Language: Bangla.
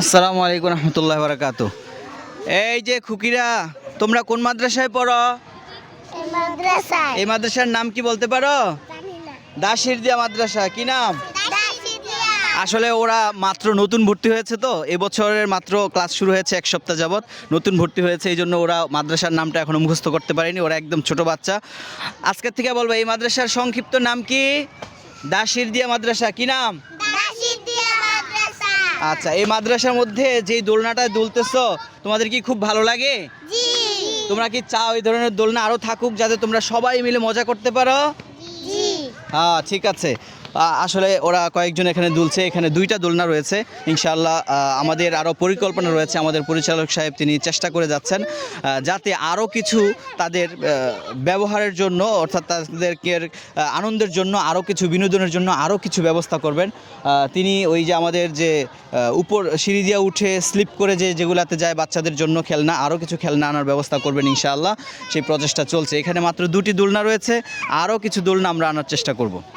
আসসালামু আলাইকুম রহমতুল্লাহ বারাকাতু। এই যে খুকিরা, তোমরা কোন মাদ্রাসায় পড়ো? এই মাদ্রাসার নাম কি বলতে পারো? দাশিরদিয়া মাদ্রাসা। কি নাম? আসলে ওরা মাত্র নতুন ভর্তি হয়েছে, তো এবছরের মাত্র ক্লাস শুরু হয়েছে, এক সপ্তাহ যাবত নতুন ভর্তি হয়েছে, এই জন্য ওরা মাদ্রাসার নামটা এখনো মুখস্থ করতে পারেনি। ওরা একদম ছোট বাচ্চা। আজকের থেকে বলবো এই মাদ্রাসার সংক্ষিপ্ত নাম কি? দাশিরদিয়া মাদ্রাসা। কি নাম? আচ্ছা, এই মাদ্রাসার মধ্যে যেই দোলনাটা দুলতেছো, তোমাদের কি খুব ভালো লাগে? তোমরা কি চাও এই ধরনের দোলনা আরো থাকুক, যাতে তোমরা সবাই মিলে মজা করতে পারো? হ্যাঁ, ঠিক আছে। আসলে ওরা কয়েকজন এখানে দুলছে, এখানে দুইটা দোলনা রয়েছে। ইনশাআল্লাহ আমাদের আরও পরিকল্পনা রয়েছে, আমাদের পরিচালক সাহেব তিনি চেষ্টা করে যাচ্ছেন যাতে আরও কিছু তাদের ব্যবহারের জন্য, অর্থাৎ তাদেরকে আনন্দের জন্য, আরও কিছু বিনোদনের জন্য আরও কিছু ব্যবস্থা করবেন। তিনি ওই যে আমাদের যে উপর সিঁড়ি দিয়ে উঠে স্লিপ করে যেগুলাতে যায় বাচ্চাদের জন্য খেলনা, আরও কিছু খেলনা আনার ব্যবস্থা করবেন ইনশাআল্লাহ। সেই প্রচেষ্টা চলছে। এখানে মাত্র দুটি দোলনা রয়েছে, আরও কিছু দোলনা আমরা আনার চেষ্টা করব।